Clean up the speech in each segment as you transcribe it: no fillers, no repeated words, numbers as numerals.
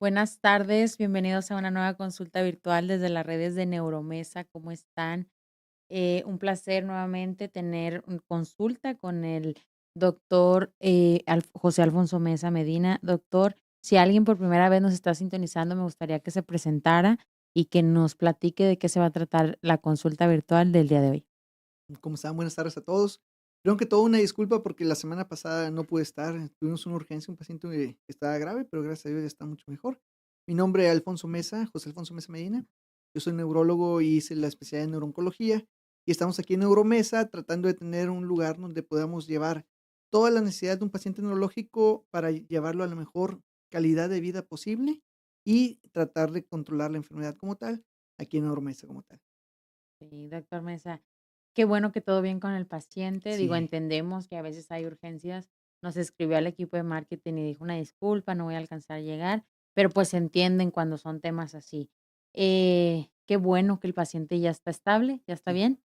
Buenas tardes, bienvenidos a una nueva consulta virtual desde las redes de Neuromesa. ¿Cómo están? Un placer nuevamente tener consulta con el doctor José Alfonso Mesa Medina. Doctor, si alguien por primera vez nos está sintonizando, me gustaría que se presentara y que nos platique de qué se va a tratar la consulta virtual del día de hoy. ¿Cómo están? Buenas tardes a todos. Primero que todo, una disculpa porque la semana pasada no pude estar. Tuvimos una urgencia, un paciente que estaba grave, pero gracias a Dios ya está mucho mejor. Mi nombre es Alfonso Mesa, José Alfonso Mesa Medina. Yo soy neurólogo y hice la especialidad en neurooncología. Y estamos aquí en Neuromesa tratando de tener un lugar donde podamos llevar toda la necesidad de un paciente neurológico para llevarlo a la mejor calidad de vida posible y tratar de controlar la enfermedad como tal, aquí en Neuromesa como tal. Sí, doctor Mesa, qué bueno que todo bien con el paciente. Digo, Sí. entendemos que a veces hay urgencias. Nos escribió al equipo de marketing y dijo: "Una disculpa, no voy a alcanzar a llegar", pero, pues, se entienden cuando son temas así. Qué bueno que el paciente ya está estable, ya está Sí. bien,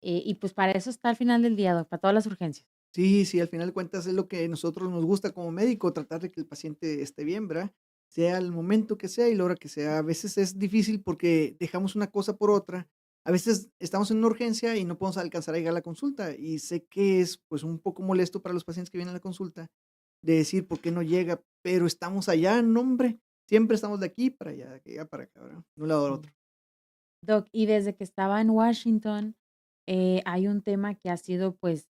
y, pues, para eso está al final del día, para todas las urgencias. Sí, sí, al final de cuentas es lo que nosotros nos gusta como médico, tratar de que el paciente esté bien, ¿verdad? Sea el momento que sea y la hora que sea. A veces es difícil porque dejamos una cosa por otra. A veces estamos en una urgencia y no podemos alcanzar a llegar a la consulta. Y sé que es pues un poco molesto para los pacientes que vienen a la consulta de decir por qué no llega, pero estamos allá, no hombre. Siempre estamos de aquí para allá, de allá para acá, ¿verdad? De un lado al Sí. otro. Doc, y desde que estaba en Washington, hay un tema que ha sido, pues,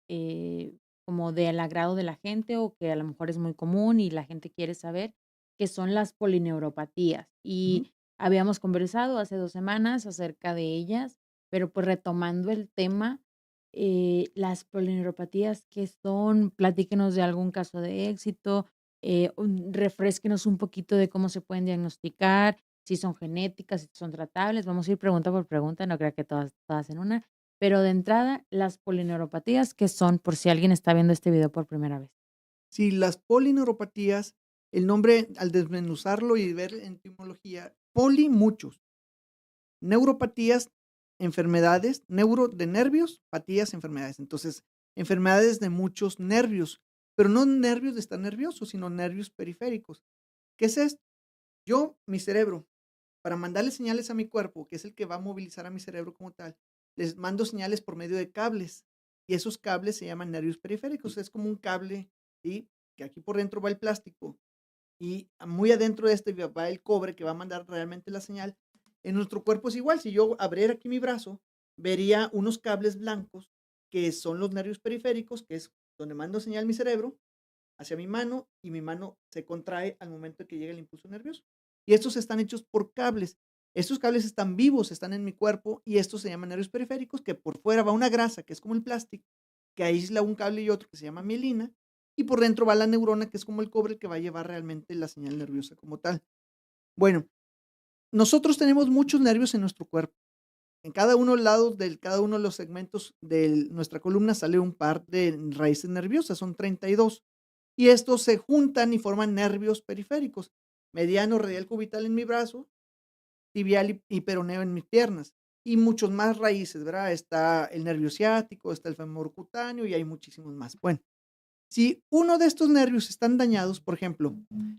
como del agrado de la gente, o que a lo mejor es muy común y la gente quiere saber, que son las polineuropatías. Ujú. Y habíamos conversado hace 2 semanas acerca de ellas, pero, pues, retomando el tema, las polineuropatías, ¿qué son? Platíquenos de algún caso de éxito, refrésquenos un poquito de cómo se pueden diagnosticar, si son genéticas, si son tratables. Vamos a ir pregunta por pregunta, no crea que todas en una. Pero de entrada, las polineuropatías, ¿qué son? Por si alguien está viendo este video por primera vez. Sí, las polineuropatías, el nombre al desmenuzarlo y ver en etimología, poli muchos, neuropatías, enfermedades, neuro de nervios, patías, enfermedades. Entonces, enfermedades de muchos nervios, pero no nervios de estar nervioso, sino nervios periféricos. ¿Qué es esto? Mi cerebro, para mandarle señales a mi cuerpo, que es el que va a movilizar a mi cerebro como tal, les mando señales por medio de cables, y esos cables se llaman nervios periféricos. Es como un cable, ¿sí? Que aquí por dentro va el plástico y muy adentro de este va el cobre que va a mandar realmente la señal. En nuestro cuerpo es igual, si yo abriera aquí mi brazo, vería unos cables blancos que son los nervios periféricos, que es donde mando señal mi cerebro hacia mi mano y mi mano se contrae al momento que llega el impulso nervioso. Y estos están hechos por cables. Estos cables están vivos, están en mi cuerpo y estos se llaman nervios periféricos, que por fuera va una grasa, que es como el plástico, que aísla un cable y otro que se llama mielina, y por dentro va la neurona, que es como el cobre que va a llevar realmente la señal nerviosa como tal. Bueno, nosotros tenemos muchos nervios en nuestro cuerpo. En cada uno de los lados de cada uno de los segmentos de nuestra columna sale un par de raíces nerviosas, son 32. Y estos se juntan y forman nervios periféricos, mediano, radial, cubital en mi brazo, tibial y peroneo en mis piernas, y muchos más raíces, ¿verdad? Está el nervio ciático, está el femor cutáneo y hay muchísimos más. Bueno, si uno de estos nervios están dañados, por ejemplo,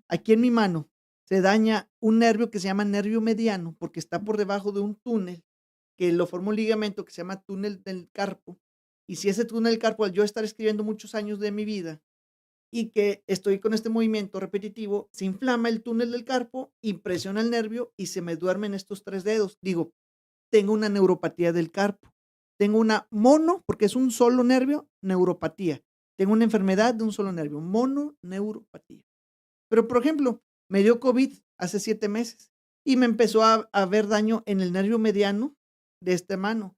aquí en mi mano se daña un nervio que se llama nervio mediano porque está por debajo de un túnel que lo forma un ligamento que se llama túnel del carpo. Y si ese túnel del carpo, al yo estar escribiendo muchos años de mi vida y que estoy con este movimiento repetitivo, se inflama el túnel del carpo, impresiona el nervio y se me duermen estos tres dedos. Digo, tengo una neuropatía del carpo. Tengo una mono, porque es un solo nervio, neuropatía. Tengo una enfermedad de un solo nervio, mononeuropatía. Pero, por ejemplo, me dio COVID hace 7 meses y me empezó a ver daño en el nervio mediano de esta mano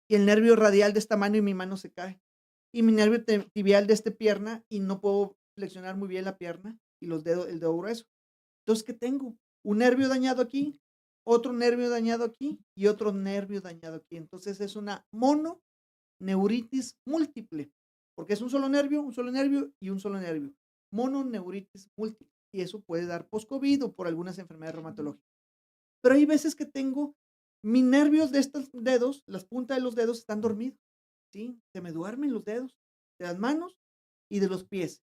y el nervio radial de esta mano y mi mano se cae. Y mi nervio tibial de esta pierna y no puedo flexionar muy bien la pierna y los dedos, el dedo grueso. Entonces, ¿qué tengo? Un nervio dañado aquí, otro nervio dañado aquí y otro nervio dañado aquí. Entonces es una mononeuritis múltiple, porque es un solo nervio y un solo nervio. Mononeuritis múltiple. Y eso puede dar post-COVID o por algunas enfermedades reumatológicas. Pero hay veces que tengo mis nervios de estos dedos, las puntas de los dedos están dormidos, ¿sí? Se me duermen los dedos de las manos y de los pies.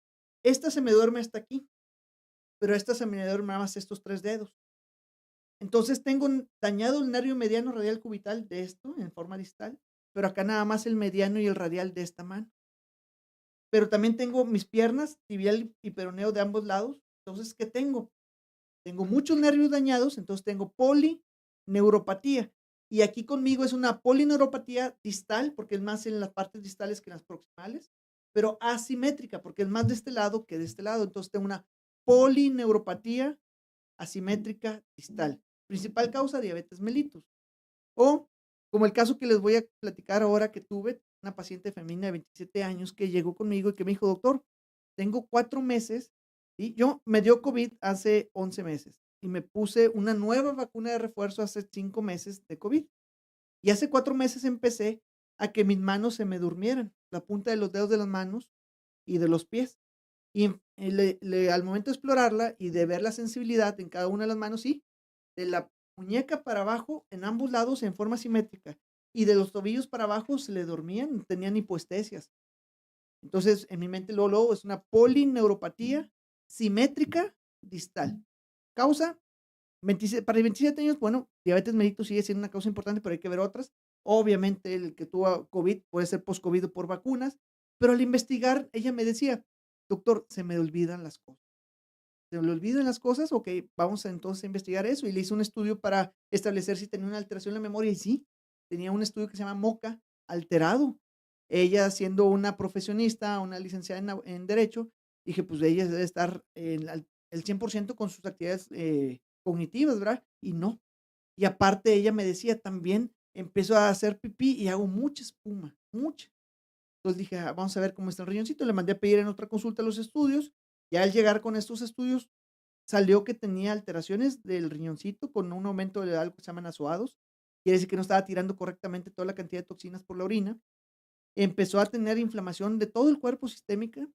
Esta se me duerme hasta aquí, pero esta se me duermen nada más estos 3 dedos. Entonces tengo dañado el nervio mediano radial cubital de esto en forma distal, pero acá nada más el mediano y el radial de esta mano. Pero también tengo mis piernas, tibial y peroneo de ambos lados. Entonces, ¿qué tengo? Tengo muchos nervios dañados, entonces tengo polineuropatía. Y aquí conmigo es una polineuropatía distal, porque es más en las partes distales que en las proximales, pero asimétrica, porque es más de este lado que de este lado. Entonces tengo una polineuropatía asimétrica distal. Principal causa, diabetes mellitus. O como el caso que les voy a platicar ahora que tuve, una paciente femenina de 27 años que llegó conmigo y que me dijo, doctor, tengo 4 meses y yo me dio COVID hace 11 meses y me puse una nueva vacuna de refuerzo hace 5 meses de COVID. Y hace 4 meses empecé a que mis manos se me durmieran, la punta de los dedos de las manos y de los pies. Y al momento de explorarla y de ver la sensibilidad en cada una de las manos, sí, de la muñeca para abajo, en ambos lados, en forma simétrica, y de los tobillos para abajo se le dormían, tenían hipoestesias. Entonces, en mi mente, luego es una polineuropatía simétrica distal. Causa, 27 para 27 años, bueno, diabetes mellitus sigue siendo una causa importante, pero hay que ver otras. Obviamente, el que tuvo COVID puede ser post-COVID por vacunas, pero al investigar, ella me decía, doctor, se me olvidan las cosas. ¿Se le olvidan las cosas? Ok, vamos a entonces a investigar eso. Y le hice un estudio para establecer si tenía una alteración en la memoria. Y sí, tenía un estudio que se llama MOCA alterado. Ella siendo una profesionista, una licenciada en Derecho, dije, pues ella debe estar el 100% con sus actividades cognitivas, ¿verdad? Y no. Y aparte ella me decía también, empezó a hacer pipí y hago mucha espuma, mucha. Entonces dije, vamos a ver cómo está el riñoncito. Le mandé a pedir en otra consulta los estudios. Ya al llegar con estos estudios, salió que tenía alteraciones del riñoncito con un aumento de algo que se llaman azoados. Quiere decir que no estaba tirando correctamente toda la cantidad de toxinas por la orina. Empezó a tener inflamación de todo el cuerpo sistémica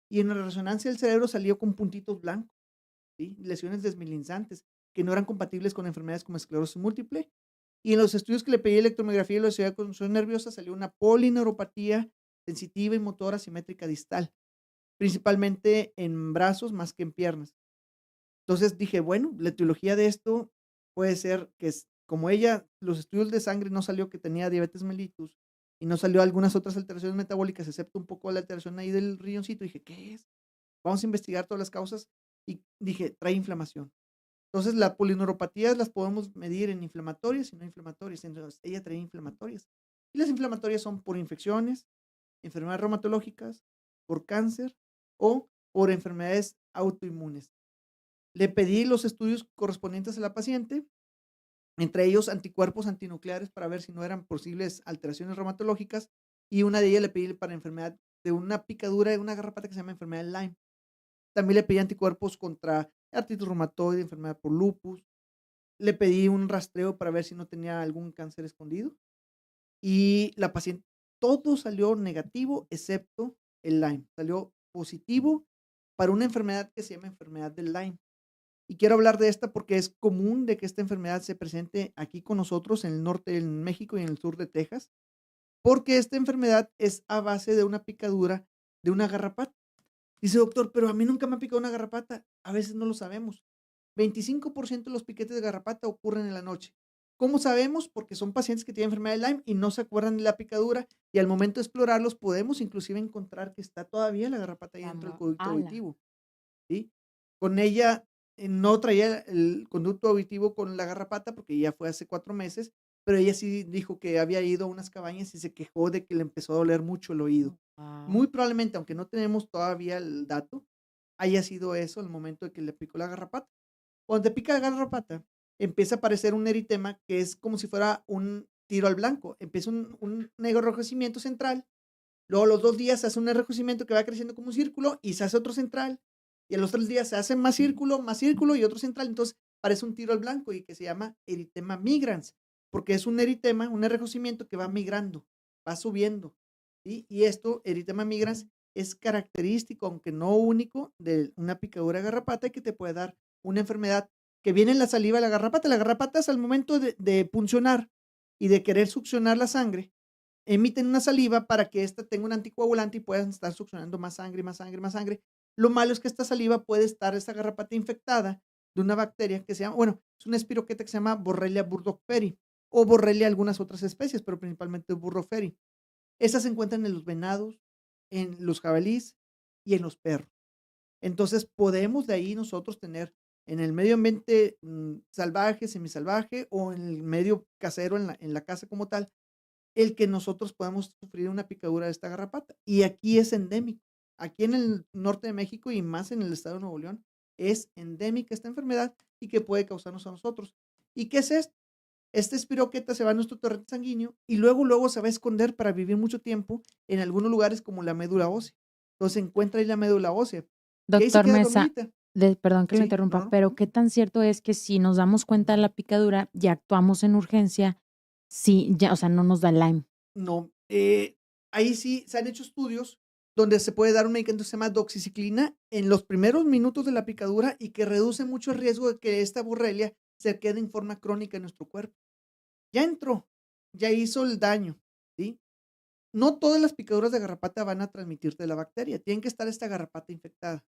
y en la resonancia del cerebro salió con puntitos blancos, ¿sí? Lesiones desmilinzantes que no eran compatibles con enfermedades como esclerosis múltiple. Y en los estudios que le pedí electromiografía y velocidad de conducción nerviosa salió una polineuropatía sensitiva y motora simétrica distal, principalmente en brazos más que en piernas. Entonces dije, bueno, la etiología de esto puede ser que como ella, los estudios de sangre no salió que tenía diabetes mellitus y no salió algunas otras alteraciones metabólicas, excepto un poco la alteración ahí del riñoncito. Dije, ¿qué es? Vamos a investigar todas las causas y dije, trae inflamación. Entonces, las polineuropatías las podemos medir en inflamatorias y no inflamatorias. Entonces, ella trae inflamatorias. Y las inflamatorias son por infecciones, enfermedades reumatológicas, por cáncer o por enfermedades autoinmunes. Le pedí los estudios correspondientes a la paciente, entre ellos anticuerpos antinucleares para ver si no eran posibles alteraciones reumatológicas, y una de ellas le pedí para enfermedad de una picadura de una garrapata que se llama enfermedad de Lyme. También le pedí anticuerpos contra artritis reumatoide, enfermedad por lupus. Le pedí un rastreo para ver si no tenía algún cáncer escondido. Y la paciente, todo salió negativo excepto el Lyme. Salió positivo para una enfermedad que se llama enfermedad del Lyme. Y quiero hablar de esta porque es común de que esta enfermedad se presente aquí con nosotros en el norte de México y en el sur de Texas, porque esta enfermedad es a base de una picadura de una garrapata. Dice, doctor, pero a mí nunca me ha picado una garrapata. A veces no lo sabemos. 25% de los piquetes de garrapata ocurren en la noche. ¿Cómo sabemos? Porque son pacientes que tienen enfermedad de Lyme y no se acuerdan de la picadura, y al momento de explorarlos podemos inclusive encontrar que está todavía la garrapata ahí dentro del conducto Ala. auditivo, ¿sí? Con ella no traía el conducto auditivo con la garrapata porque ya fue hace 4 meses, pero ella sí dijo que había ido a unas cabañas y se quejó de que le empezó a doler mucho el oído. Wow. Muy probablemente, aunque no tenemos todavía el dato, haya sido eso el momento de que le picó la garrapata. Cuando te pica la garrapata, empieza a aparecer un eritema que es como si fuera un tiro al blanco. Empieza un enrojecimiento central, luego a los 2 días se hace un enrojecimiento que va creciendo como un círculo y se hace otro central, y a los 3 días se hace más círculo y otro central. Entonces parece un tiro al blanco y que se llama eritema migrans, porque es un eritema, un enrojecimiento que va migrando, va subiendo, ¿sí? Y esto, eritema migrans, es característico, aunque no único, de una picadura de garrapata y que te puede dar una enfermedad que viene en la saliva de la garrapata. La garrapata es al momento de puncionar y de querer succionar la sangre, emiten una saliva para que ésta tenga un anticoagulante y puedan estar succionando más sangre, más sangre, más sangre. Lo malo es que esta saliva puede estar esa garrapata infectada de una bacteria que se llama, bueno, es una espiroqueta que se llama Borrelia burgdorferi o Borrelia algunas otras especies, pero principalmente burgdorferi. Esas se encuentran en los venados, en los jabalíes y en los perros. Entonces, podemos de ahí nosotros tener en el medio ambiente, salvaje, semisalvaje o en el medio casero, en la casa como tal, el que nosotros podamos sufrir una picadura de esta garrapata. Y aquí es endémico. Aquí en el norte de México y más en el estado de Nuevo León, es endémica esta enfermedad y que puede causarnos a nosotros. ¿Y qué es esto? Esta espiroqueta se va a nuestro torrente sanguíneo y luego se va a esconder para vivir mucho tiempo en algunos lugares como la médula ósea. Entonces se encuentra ahí la médula ósea y ahí se Doctor queda Mesa, dormidita. perdón que lo Sí, no, interrumpa, no. pero ¿qué tan cierto es que si nos damos cuenta de la picadura y actuamos en urgencia, sí, ya, o sea, no nos da Lyme? No, ahí sí se han hecho estudios donde se puede dar un medicamento que se llama doxiciclina en los primeros minutos de la picadura y que reduce mucho el riesgo de que esta borrelia se quede en forma crónica en nuestro cuerpo. Ya entró, ya hizo el daño, ¿sí? No todas las picaduras de garrapata van a transmitirte la bacteria, tiene que estar esta garrapata infectada,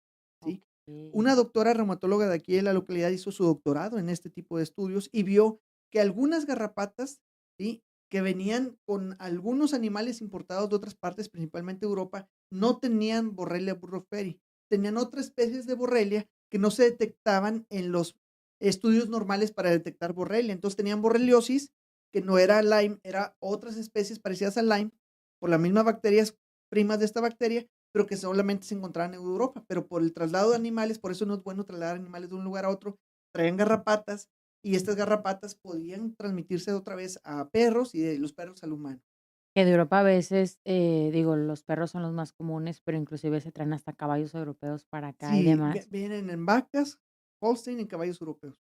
¿sí? Okey. Una doctora reumatóloga de aquí de la localidad hizo su doctorado en este tipo de estudios y vio que algunas garrapatas, ¿sí? Que venían con algunos animales importados de otras partes, principalmente Europa, no tenían Borrelia burgdorferi, tenían otras especies de Borrelia que no se detectaban en los estudios normales para detectar Borrelia. Entonces tenían borreliosis, que no era Lyme, era otras especies parecidas al Lyme, por las mismas bacterias primas de esta bacteria, pero que solamente se encontraban en Europa, pero por el traslado de animales, por eso no es bueno trasladar animales de un lugar a otro, traían garrapatas y estas garrapatas podían transmitirse otra vez a perros y de los perros al humano. Que de Europa a veces, digo, los perros son los más comunes, pero inclusive se traen hasta caballos europeos para acá y Sí, demás. vienen en vacas, Holstein, en caballos europeos.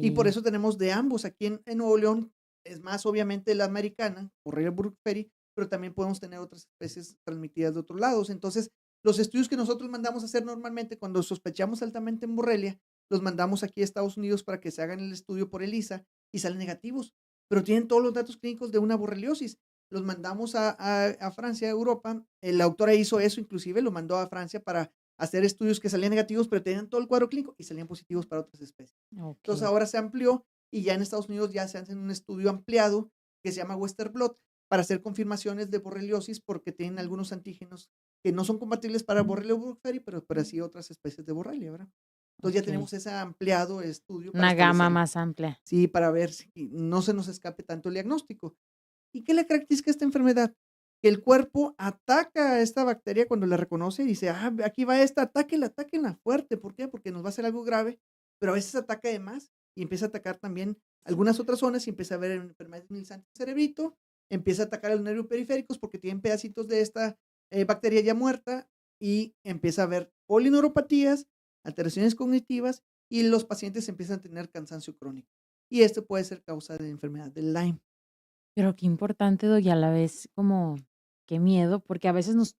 Y por Sí, eso tenemos de ambos aquí en Nuevo León, es más obviamente la americana, Borrelia burgdorferi, pero también podemos tener otras especies transmitidas de otros lados. Entonces, los estudios que nosotros mandamos a hacer normalmente cuando sospechamos altamente en Borrelia, los mandamos aquí a Estados Unidos para que se hagan el estudio por ELISA y salen negativos, pero tienen todos los datos clínicos de una borreliosis. Los mandamos a Francia, a Europa. La autora hizo eso, inclusive lo mandó a Francia para hacer estudios que salían negativos, pero tenían todo el cuadro clínico y salían positivos para otras especies. Entonces okey. ahora se amplió y ya en Estados Unidos ya se hace un estudio ampliado que se llama Western Blot para hacer confirmaciones de borreliosis porque tienen algunos antígenos que no son compatibles para Borrelia burgdorferi, pero sí otras especies de Borrelia, ¿verdad? Entonces ya Okey. tenemos ese ampliado estudio para Una gama establecer, más amplia. sí, para ver si no se nos escape tanto el diagnóstico. ¿Y qué le caracteriza esta enfermedad? Que el cuerpo ataca a esta bacteria cuando la reconoce y dice, aquí va esta, atáquenla fuerte. ¿Por qué? Porque nos va a hacer algo grave, pero a veces ataca de más y empieza a atacar también algunas otras zonas y empieza a haber enfermedades milizantes del cerebrito, empieza a atacar a los nervios periféricos porque tienen pedacitos de esta bacteria ya muerta y empieza a haber polineuropatías, alteraciones cognitivas y los pacientes empiezan a tener cansancio crónico. Y esto puede ser causa de enfermedad del Lyme. Pero qué importante, y a la vez como qué miedo, porque a veces nos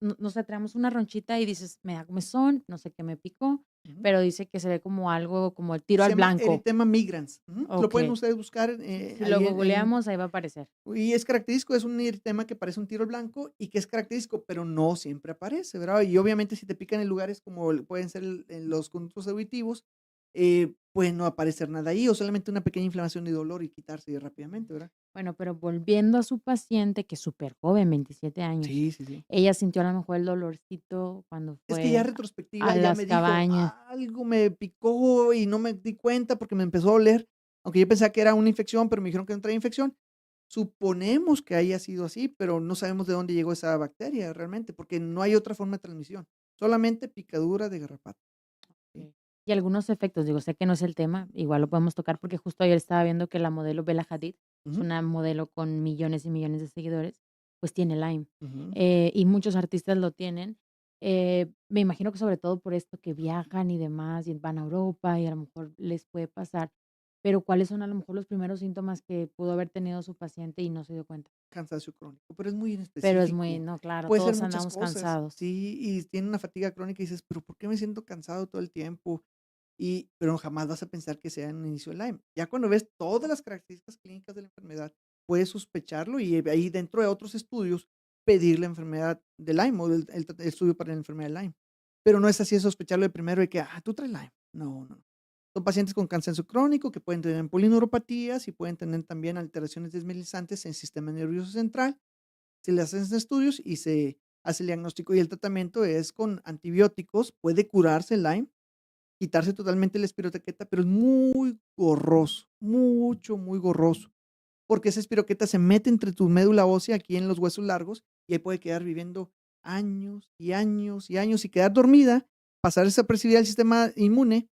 traemos una ronchita y dices: "Me da comezón, no sé qué me picó", Ujú. pero dice que se ve como algo como el tiro Se al llama blanco. eritema migrans. Ujú. Lo pueden Okey. ustedes buscar, Si lo ahí googleamos, ahí va a aparecer. y es característico, es un eritema que parece un tiro al blanco y que es característico, pero no siempre aparece, ¿verdad? Y obviamente si te pican en lugares como pueden ser en los conductos auditivos, puede no aparecer nada ahí o solamente una pequeña inflamación y dolor y quitarse rápidamente, ¿verdad? Bueno, pero volviendo a su paciente, que es súper joven, 27 años, Sí, sí, sí. ella sintió a lo mejor el dolorcito cuando Es que ya fue retrospectiva a ya las me dijo: cabañas. "Algo me picó y no me di cuenta porque me empezó a doler", aunque yo pensaba que era una infección, pero me dijeron que no traía infección. Suponemos que haya sido así, pero no sabemos de dónde llegó esa bacteria realmente, porque no hay otra forma de transmisión, solamente picadura de garrapata, sí. Okey. Y algunos efectos, digo, sé que no es el tema, igual lo podemos tocar, porque justo ayer estaba viendo que la modelo Bella Hadid, es Ujú, una modelo con millones y millones de seguidores, pues tiene Lyme, ujú. y muchos artistas lo tienen. Me imagino que sobre todo por esto que viajan y demás, y van a Europa, y a lo mejor les puede pasar, pero, ¿cuáles son a lo mejor los primeros síntomas que pudo haber tenido su paciente y no se dio cuenta? Cansancio crónico, pero es muy Pero es muy inespecífico. no, claro, Puede ser todos muchas andamos cosas, cansados. sí, y tiene una fatiga crónica y dices: "¿Pero por qué me siento cansado todo el tiempo?". Pero jamás vas a pensar que sea un inicio de Lyme. Ya cuando ves todas las características clínicas de la enfermedad, puedes sospecharlo y ahí dentro de otros estudios pedir la enfermedad de Lyme o el estudio para la enfermedad de Lyme. pero no es así de sospecharlo de primero de que, tú traes Lyme. No, no, no. Son pacientes con cansancio crónico que pueden tener polineuropatías y pueden tener también alteraciones desmielinizantes en el sistema nervioso central. Se le hacen estudios y se hace el diagnóstico y el tratamiento es con antibióticos. Puede curarse el Lyme, quitarse totalmente la espiroqueta, pero es muy gorroso, mucho, muy gorroso, porque esa espiroqueta se mete entre tu médula ósea aquí en los huesos largos y ahí puede quedar viviendo años y años y años y quedar dormida, pasar desapercibida al sistema inmune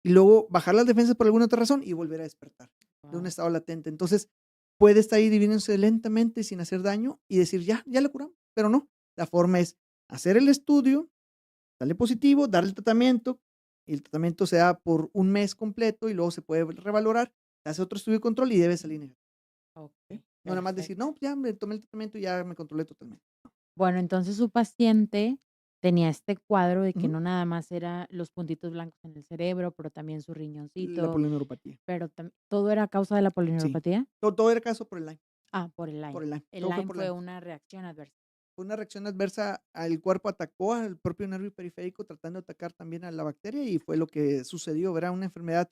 y luego bajar las defensas por alguna otra razón y volver a despertar de un Wow. estado latente. Entonces, puede estar ahí dividiéndose lentamente sin hacer daño y decir, ya lo curamos, pero no. La forma es hacer el estudio, sale positivo, darle el tratamiento, y el tratamiento se da por un mes completo y luego se puede revalorar, se hace otro estudio de control y debe salir negativo. Ok, ¿Sí? No nada más decir, perfecto. no, ya me tomé el tratamiento y ya me controlé totalmente. Bueno, entonces su paciente tenía este cuadro de que Ujú. no nada más era los puntitos blancos en el cerebro, pero también su La riñoncito, polineuropatía. pero ¿todo era a causa de la Sí. polineuropatía? Todo era caso por el Lyme, Por el Lyme. por el Lyme, El todo fue Lyme por fue Lyme. una reacción adversa. Fue una reacción adversa, al cuerpo atacó al propio nervio periférico tratando de atacar también a la bacteria y fue lo que sucedió, ¿verdad? Una enfermedad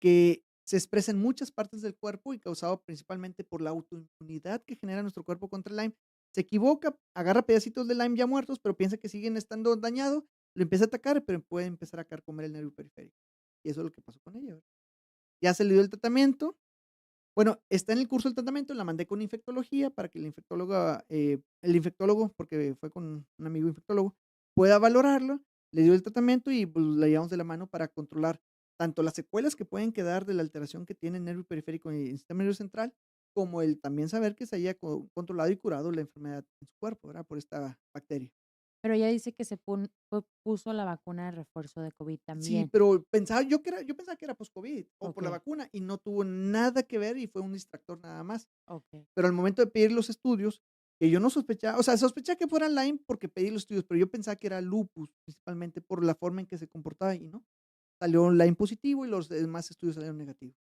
que se expresa en muchas partes del cuerpo y causado principalmente por la autoinmunidad que genera nuestro cuerpo contra el Lyme. Se equivoca, agarra pedacitos de Lyme ya muertos, pero piensa que siguen estando dañados, lo empieza a atacar, pero puede empezar a carcomer el nervio periférico. Y eso es lo que pasó con ella, ¿verdad? Ya se le dio el tratamiento. Bueno, está en el curso del tratamiento, la mandé con infectología para que el infectólogo, porque fue con un amigo infectólogo, pueda valorarlo, le dio el tratamiento y pues la llevamos de la mano para controlar tanto las secuelas que pueden quedar de la alteración que tiene el nervio periférico y el sistema nervioso central, como el también saber que se haya controlado y curado la enfermedad en su cuerpo, ¿verdad? Por esta bacteria. Pero ella dice que puso la vacuna de refuerzo de COVID Sí, también. pero yo pensaba que era post-COVID o por la Ok, vacuna y no tuvo nada que ver y fue un distractor nada más. ok. Pero al momento de pedir los estudios, que yo no sospechaba, o sea, sospechaba que fuera Lyme porque pedí los estudios, pero yo pensaba que era lupus, principalmente por la forma en que se comportaba y no. Salió Lyme positivo y los demás estudios salieron negativos.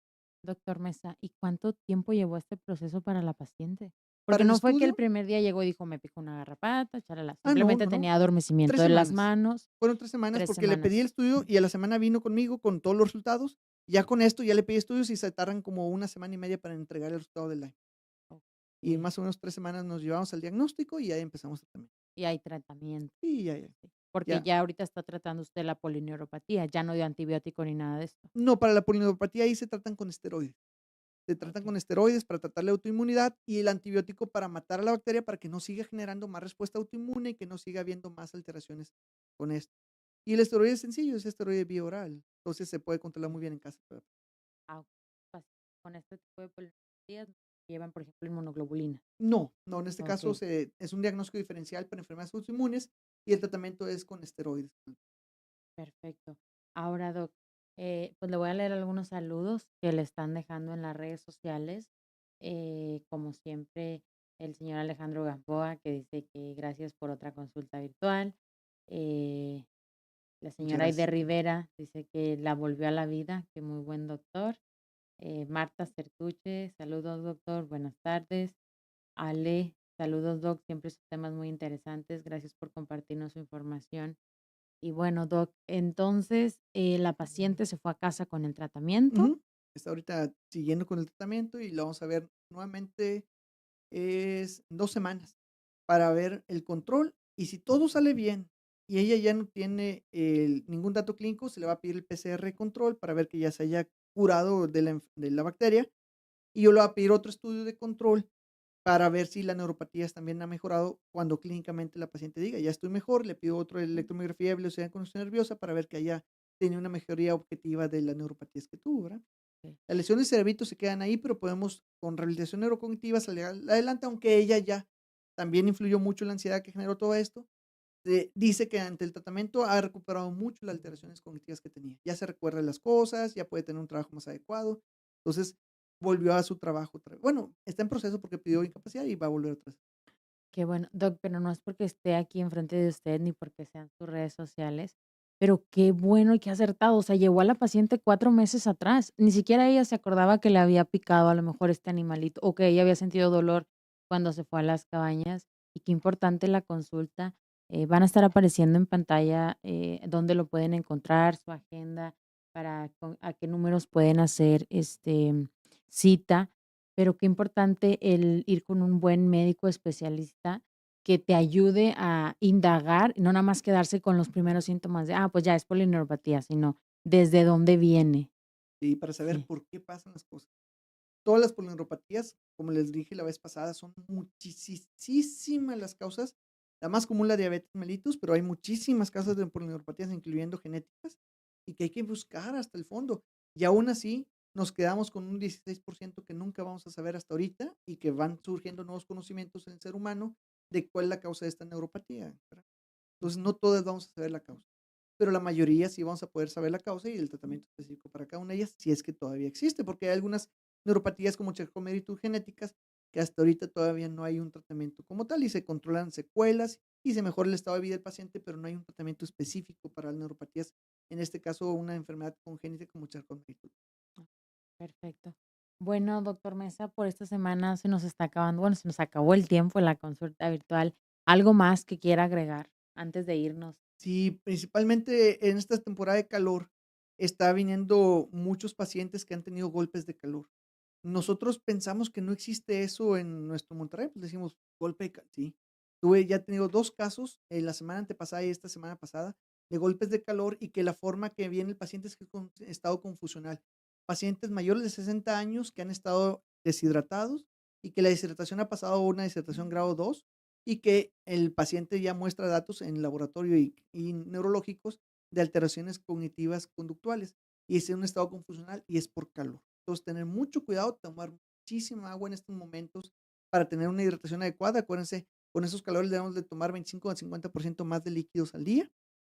Doctor Mesa, ¿y cuánto tiempo llevó este proceso para la paciente? Para Porque el no fue que el estudio, primer día llegó y dijo, me picó una garrapata, charala. no, Simplemente no, no, tenía adormecimiento 3 de las semanas. manos, Fueron 3 semanas tres porque le pedí el semanas. estudio y a la semana vino conmigo con todos los resultados. Ya con esto ya le pedí estudios y se tardan como una semana y media para entregar el resultado del Lyme. Ok. Y más o menos 3 semanas nos llevamos al diagnóstico y ahí empezamos tratamiento. Y hay tratamiento. Y ya, ya, Sí. Porque ya. ya ahorita está tratando usted la polineuropatía, ya no dio antibiótico ni nada de esto. No, para la polineuropatía ahí se tratan con esteroides. Se tratan Ok. con esteroides para tratar la autoinmunidad y el antibiótico para matar a la bacteria para que no siga generando más respuesta autoinmune y que no siga habiendo más alteraciones con esto. Y el esteroide es sencillo, es esteroide vía oral, entonces se puede controlar muy bien en casa. Ah, ok. Con este tipo de polineuropatías llevan, por ejemplo, inmunoglobulina. No, no, en este caso Ok, es un diagnóstico diferencial para enfermedades autoinmunes y el tratamiento es con esteroides. perfecto. Ahora, doc, pues le voy a leer algunos saludos que le están dejando en las redes sociales. Como siempre, el señor Alejandro Gamboa, que dice que gracias por otra consulta virtual. Eh, la Muchas señora Aide gracias. Rivera dice que la volvió a la vida, que muy buen doctor. Marta Certuche, saludos doctor, buenas tardes. Ale, saludos doc, siempre sus temas muy interesantes, gracias por compartirnos su información. Y bueno, doc, entonces la paciente se fue a casa con el tratamiento. Ujú. Está ahorita siguiendo con el tratamiento y lo vamos a ver nuevamente es 2 semanas para ver el control, y si todo sale bien y ella ya no tiene ningún dato clínico, se le va a pedir el PCR control para ver que ya se haya curado de la bacteria, y yo le voy a pedir otro estudio de control para ver si la neuropatía también ha mejorado cuando clínicamente la paciente diga: "Ya estoy mejor", le pido otro electromiografía de velocidad de conducción nerviosa para ver que haya tenido una mejoría objetiva de las neuropatías que tuvo, ¿verdad? Ok. Las lesiones de cerebrito se quedan ahí, pero podemos con rehabilitación neurocognitiva salir adelante, aunque ella ya también influyó mucho en la ansiedad que generó todo esto. Dice que ante el tratamiento ha recuperado mucho las alteraciones cognitivas que tenía. Ya se recuerda las cosas, ya puede tener un trabajo más adecuado. Entonces, volvió a su trabajo otra vez. Bueno, está en proceso porque pidió incapacidad y va a volver otra vez. Qué bueno, doc, pero no es porque esté aquí enfrente de usted ni porque sean sus redes sociales, pero qué bueno y qué acertado. O sea, llevó a la paciente 4 meses atrás. Ni siquiera ella se acordaba que le había picado a lo mejor este animalito o que ella había sentido dolor cuando se fue a las cabañas. Y qué importante la consulta. Van a estar apareciendo en pantalla, dónde lo pueden encontrar, su agenda, a qué números pueden hacer, cita, pero qué importante el ir con un buen médico especialista que te ayude a indagar, y no nada más quedarse con los primeros síntomas de, pues ya es polineuropatía, sino desde dónde viene. Y para saber Sí, por qué pasan las cosas. Todas las polineuropatías, como les dije la vez pasada, son muchisísimas las causas. La más común, la diabetes mellitus, pero hay muchísimas causas de polineuropatías, incluyendo genéticas, y que hay que buscar hasta el fondo. Y aún así, nos quedamos con un 16% que nunca vamos a saber hasta ahorita y que van surgiendo nuevos conocimientos en el ser humano de cuál es la causa de esta neuropatía, ¿verdad? Entonces, no todas vamos a saber la causa, pero la mayoría sí vamos a poder saber la causa y el tratamiento específico para cada una de ellas, si es que todavía existe, porque hay algunas neuropatías como Charcot-Marie-Tooth genéticas que hasta ahorita todavía no hay un tratamiento como tal y se controlan secuelas y se mejora el estado de vida del paciente, pero no hay un tratamiento específico para las neuropatías, en este caso una enfermedad congénita como Charcot-Marie-Tooth. perfecto. Bueno, doctor Mesa, por esta semana se nos está acabando, bueno, se nos acabó el tiempo en la consulta virtual. ¿Algo más que quiera agregar antes de irnos? Sí, principalmente en esta temporada de calor está viniendo muchos pacientes que han tenido golpes de calor. Nosotros pensamos que no existe eso en nuestro Monterrey, pues decimos golpe de sí. Ya he tenido 2 casos, la semana antepasada y esta semana pasada, de golpes de calor y que la forma que viene el paciente es que con estado confusional. Pacientes mayores de 60 años que han estado deshidratados y que la deshidratación ha pasado a una deshidratación grado 2 y que el paciente ya muestra datos en laboratorio y neurológicos de alteraciones cognitivas conductuales y es en un estado confusional y es por calor. Entonces, tener mucho cuidado, tomar muchísima agua en estos momentos para tener una hidratación adecuada. Acuérdense, con esos calores debemos de tomar 25 al 50% más de líquidos al día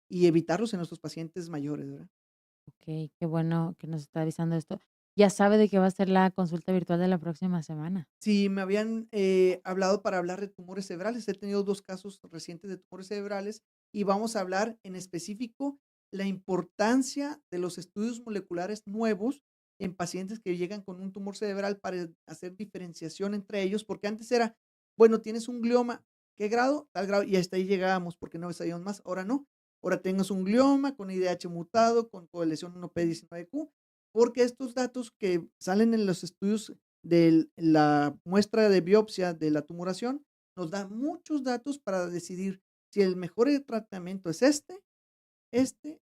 y evitarlos en nuestros pacientes mayores, ¿verdad? Ok, qué bueno que nos está avisando esto. Ya sabe de qué va a ser la consulta virtual de la próxima semana. Si me habían hablado para hablar de tumores cerebrales, he tenido 2 casos recientes de tumores cerebrales y vamos a hablar en específico la importancia de los estudios moleculares nuevos en pacientes que llegan con un tumor cerebral para hacer diferenciación entre ellos, porque antes era, bueno, tienes un glioma, ¿qué grado? Tal grado, y hasta ahí llegábamos porque no sabíamos más. Ahora no, ahora tengas un glioma con IDH mutado, con colección 1P19Q, porque estos datos que salen en los estudios de la muestra de biopsia de la tumoración nos da muchos datos para decidir si el mejor tratamiento es este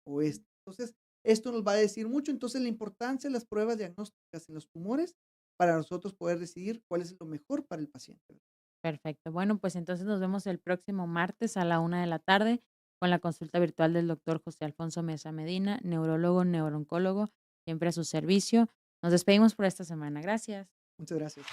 o este. Entonces, esto nos va a decir mucho. Entonces, la importancia de las pruebas diagnósticas en los tumores para nosotros poder decidir cuál es lo mejor para el paciente. Perfecto. Bueno, pues entonces nos vemos el próximo martes a la 1 de la tarde con la consulta virtual del doctor José Alfonso Mesa Medina, neurólogo, neurooncólogo, siempre a su servicio. Nos despedimos por esta semana. Gracias. Muchas gracias.